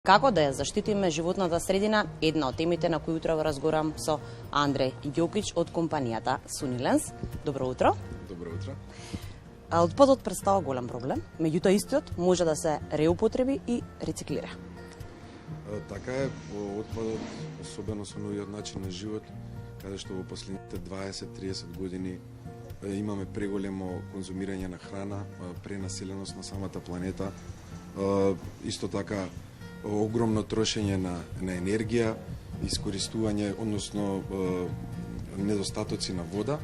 Како да ја заштитиме животната средина, една од темите на кои утро разговарам со Андреј Ѓокич од компанијата Sunilenz. Добро утро. Добро утро. Отпадот представува голем проблем, меѓутоа истиот може да се реупотреби и рециклира. Така е, отпадот, особено со новиот начин на живот, каде што во последните 20-30 години имаме преголемо конзумирање на храна, пренаселеност на самата планета, исто така огромно трошење на енергија, искористување, односно недостатоци на вода.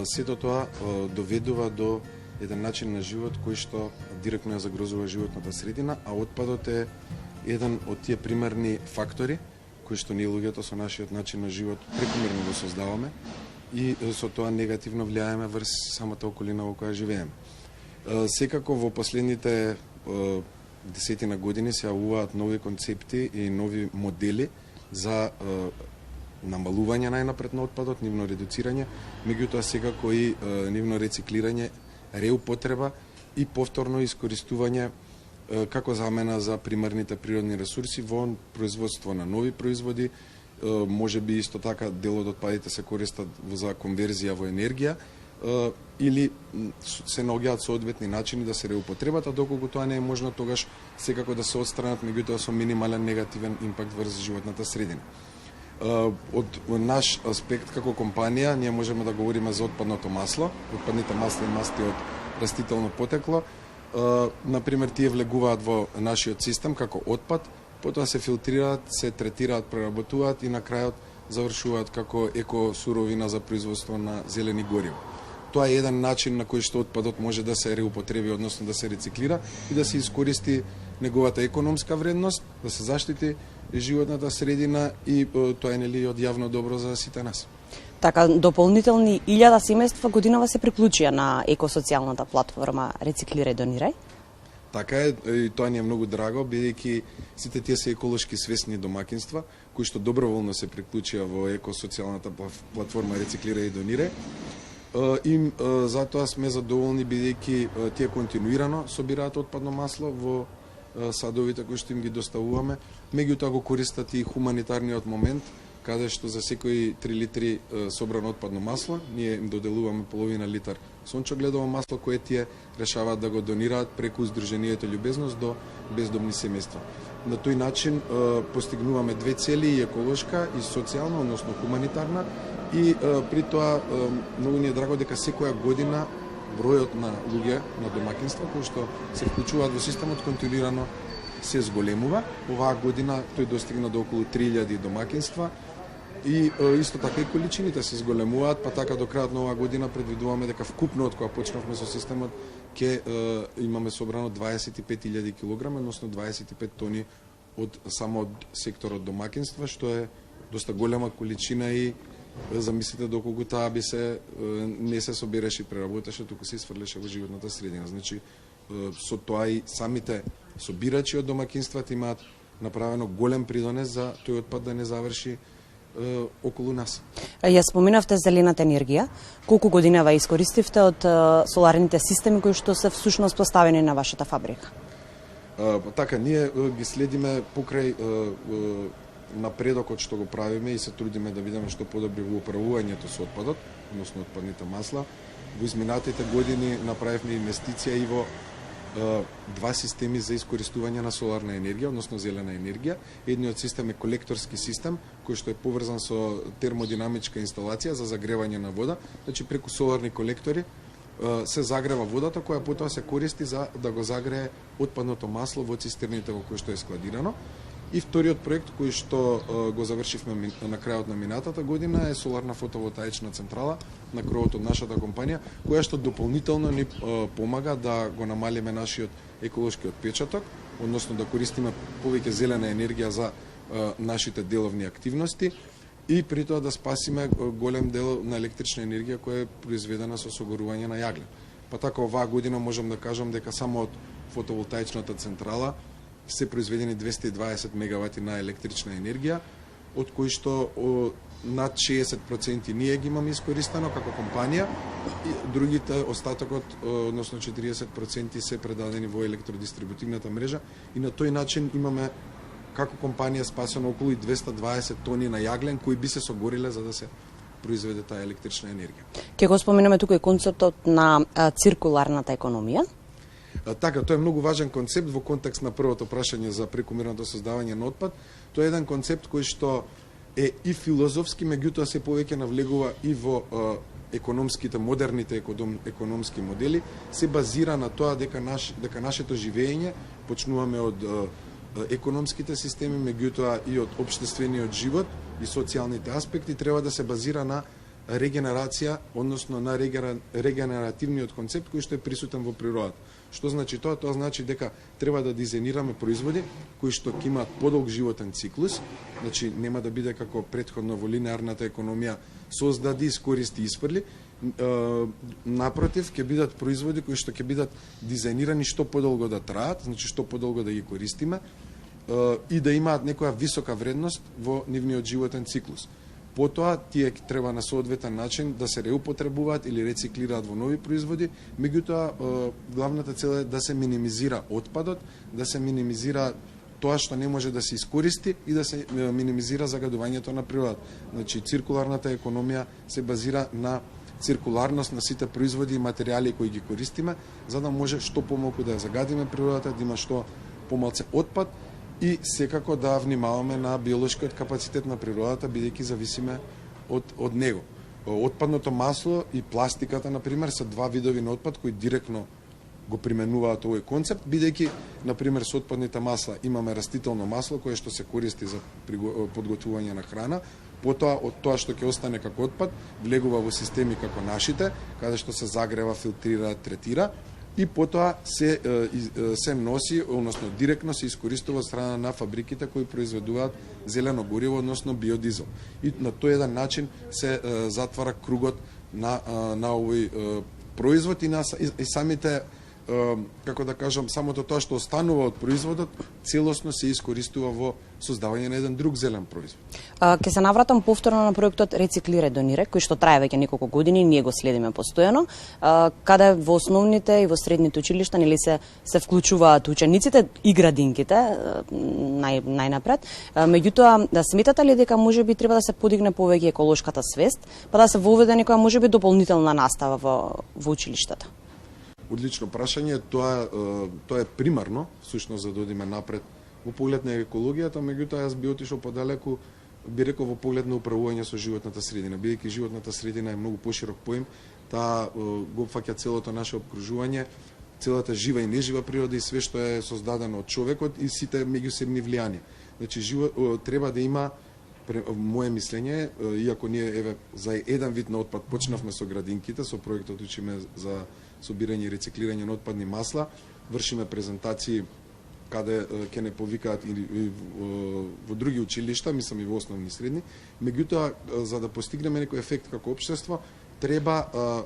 Сето тоа доведува до еден начин на живот кој што директно ја загрозува животната средина, а отпадот е еден од тие примерни фактори кои што ние луѓето со нашиот начин на живот прекомерно го создаваме и со тоа негативно влијаеме врз самата околина во која живееме. Секако во последните десетина години се јавуваат нови концепти и нови модели за намалување најнапред на отпадот, нивно редуцирање, меѓутоа секако и нивно рециклирање, реупотреба и повторно искористување како замена за примерните природни ресурси во производство на нови производи. Може би исто така дел од отпадите се користат за конверзија во енергија, или се наоѓаат соодветни начини да се реупотребат, а доколку тоа не е можно, тогаш секако да се отстранат, меѓутоа со минимален негативен импакт врз животната средина. Од наш аспект како компанија, ние можеме да говориме за отпадното масло, отпадните масла и масти од растително потекло. Например, тие влегуваат во нашиот систем како отпад, потоа се филтрираат, се третираат, преработуваат и на крајот завршуваат како екосуровина за производство на зелени горива. Тоа е еден начин на кој што отпадот може да се реупотреби, односно да се рециклира и да се искористи неговата економска вредност, да се заштити животната средина и тоа е нели од јавно добро за сите нас. Така, дополнителни 1000 семејства годинава се приклучија на екосоцијалната платформа Рециклирај Донирај. Така е, и тоа ни е многу драго, бидејќи сите тие се еколошки свесни домакинства, кои што доброволно се приклучија во екосоцијалната платформа Рециклирај Донирај. И затоа сме задоволни бидејќи тие континуирано собираат отпадно масло во садовите кои што им ги доставуваме, меѓутоа го користат и хуманитарниот момент, каде што за секои 3 литри собрано отпадно масло, ние им доделуваме половина литар сончогледово масло, кое тие решаваат да го донираат преку Сдруженијето Љубезност до бездомни семејства. На тој начин постигнуваме две цели, и еколошка и социјална, односно хуманитарна, и при тоа многу ни е драго дека секоја година бројот на луѓе, на домакинства кои што се вклучуваат во системот континуирано се зголемува. Оваа година тој достигна до околу 3000 домакинства и исто така и количините се зголемуваат, па така до крајот на оваа година предвидуваме дека вкупно од кога почнавме со системот ќе имаме собрано 25.000 килограми, односно 25 тони од само од секторот домакинства, што е доста голема количина и замислите доколку таа би се не се собереше и преработеше, туку се изфрлеше во животната средина. Значи со тоа и самите собирачи од домакинствата имаат направено голем придонес за тој отпад да не заврши околу нас. Ја споменавте зелената енергија. Колку годинава искористивте од соларните системи кои што се всушност поставени на вашата фабрика? Така, ние ги следиме покрај напредокот што го правиме и се трудиме да бидеме што подобри во управувањето со отпадот, односно отпадните масла. Во изминатите години направивме инвестиција и во два системи за искористување на соларна енергија, односно зелена енергија. Едниот систем е колекторски систем, кој што е поврзан со термодинамичка инсталација за загревање на вода. Значи преку соларни колектори се загрева водата, која потоа се користи за да го загрее отпадното масло во цистерните во кои што е складирано. И вториот проект кој што го завршивме на крајот на минатата година е соларна фотоволтаична централа на кровот од нашата компанија, која што дополнително ни помага да го намалиме нашиот еколошки отпечаток, односно да користиме повеќе зелена енергија за нашите деловни активности и при тоа да спасиме голем дел на електрична енергија која е произведена со согорување на јаглен. Па така оваа година можам да кажам дека само од фотоволтаичната централа се произведени 220 мегавати на електрична енергија, од кои што над 60% ние ги имаме искористено како компанија, и другите, остатокот, односно 40% се предадени во електродистрибутивната мрежа, и на тој начин имаме како компанија спасено околу 220 тони на јаглен кои би се согориле за да се произведе таа електрична енергија. Ке го споменаме тука и концептот на циркуларната економија. Така, тоа е многу важен концепт во контекст на првото прашање за прекомерното создавање на отпад. Тоа е еден концепт кој што е и филозофски, меѓутоа се повеќе навлегува и во економските, модерните економски модели, се базира на тоа дека нашето живење, почнуваме од економските системи, меѓутоа и од општествениот живот и социјалните аспекти, треба да се базира на регенерација, односно на регенеративниот концепт кој што е присутен во природата. Што значи тоа? Тоа значи дека треба да дизајнираме производи кои што ќе имаат подолг животен циклус, значи нема да биде како претходно во линеарната економија создади, искористи, испрли. Напротив, ќе бидат производи кои што ќе бидат дизајнирани што подолго да траат, значи што подолго да ги користиме и да имаат некоја висока вредност во нивниот животен циклус. Потоа, тие треба на соодветен начин да се реупотребуваат или рециклираат во нови производи, меѓутоа главната цел е да се минимизира отпадот, да се минимизира тоа што не може да се искористи и да се минимизира загадувањето на природата. Значи, циркуларната економија се базира на циркуларност на сите производи и материјали кои ги користиме, за да може што помалку да ја загадиме природата, да има што помалце отпад, и секако да внимаваме на биолошкиот капацитет на природата, бидејќи зависиме од него. Отпадното масло и пластиката, например, се два видови на отпад кои директно го применуваат овој концепт, бидејќи, например, со отпадните масла имаме растително масло кое што се користи за подготвување на храна, потоа од тоа што ќе остане како отпад влегува во системи како нашите, каде што се загрева, филтрира, третира, и потоа се носи, односно директно се искористува од страна на фабриките кои произведуваат зелено гориво, односно биодизел. И на тој еден начин се затвара кругот на овој производ и самите, како да кажам, самото тоа што останува од производот целосно се искористува во создавање на еден друг зелен производ. Ке се навратам повторно на проектот Рециклирај Донирај, кој што трае веќе неколку години, ние го следиме постојано, каде во основните и во средните училишта нели се вклучуваат учениците и градинките најнапред. Меѓутоа, да сметате ли дека можеби треба да се подигне повеќе еколошката свест, па да се воведе некоја можеби дополнителна настава во училиштата? Одлично прашање, тоа е примарно, всушност, за да одиме напред во поглед на екологијата, меѓутоа јас би отишол подалеку, би рекол во поглед на управување со животната средина, бидејќи животната средина е многу поширок поим, таа го опфаќа целото наше обкружување, целата жива и нежива природа и све што е создадено од човекот и сите меѓусебни влијанија. Значи, треба да има, моje мислење, иако ние еве за еден вид на отпад почнавме со градинките, со проектот учиме за собирање и рециклирање на отпадни масла, вршиме презентации каде ќе не повикаат и во други училишта, мислам и во основни и средни. Меѓутоа, за да постигнеме некој ефект како општество, треба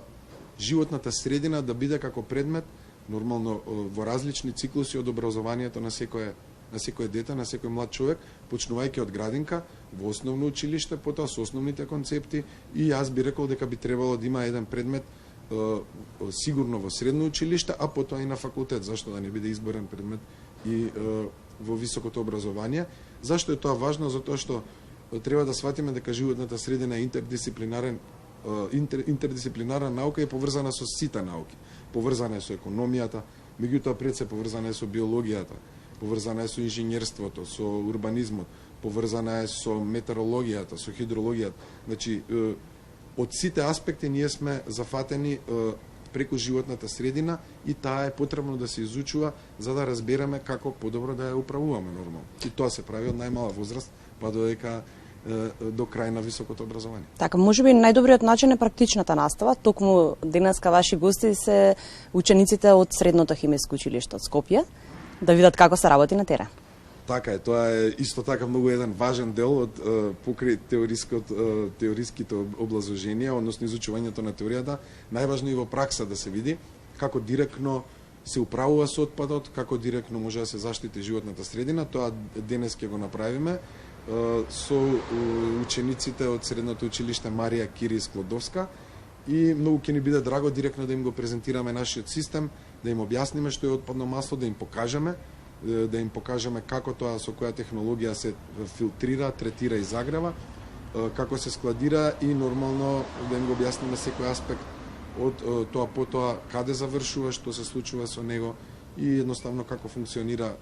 животната средина да биде како предмет, нормално во различни циклуси од образованието на секој дете, на секој млад човек, почнувајќи од градинка, во основно училиште, потоа со основните концепти, и јас би рекол дека би требало да има еден предмет сигурно во средно училиште, а потоа и на факултет, зашто да не биде изборен предмет и во високото образование. Зашто е тоа важно? Затоа што треба да сватиме дека животната средина е интердисциплинарна наука и поврзана со сите науки. Поврзана е со економијата, меѓутоа пред се поврзана е со биологијата, поврзана е со инженерството, со урбанизмот, поврзана е со метеорологијата, со хидрологијата. Значи, од сите аспекти ние сме зафатени преку животната средина и таа е потребно да се изучува за да разбереме како подобро да ја управуваме нормално. И тоа се прави од најмала возраст па до крај на високото образование. Така, можеби најдобриот начин е практичната настава. Токму денеска ваши гости се учениците од Средното химиско училиште од Скопје, да видат како се работи на терен. Така е, тоа е исто така многу еден важен дел од покрај теориските облазложенија, односно изучувањето на теоријата, најважно и во пракса да се види како директно се управува со отпадот, како директно може да се заштити животната средина. Тоа денес ќе го направиме со учениците од Средното училиште Марија Кири Склодовска и многу ќе ни биде драго директно да им го презентираме нашиот систем, да им објасниме што е отпадно масло, да им покажеме да им покажеме како тоа со која технологија се филтрира, третира и загрева, како се складира и нормално да им го објасниме секој аспект од тоа потоа каде завршува, што се случува со него и едноставно како функционира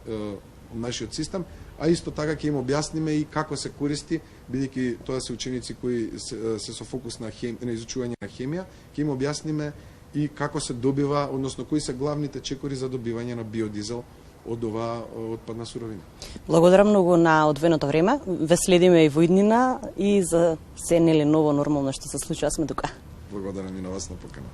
нашиот систем, а исто така ќе им објасниме и како се користи, бидејќи тоа се ученици кои се со фокус на изучување на хемија, ќе им објасниме и како се добива, односно кои се главните чекори за добивање на биодизел од оваа отпадна суровина. Благодарам многу на одвоеното време. Ве следиме и во иднина и за се нели ново нормално што се случува сме тука. Благодарам и на вас на покана.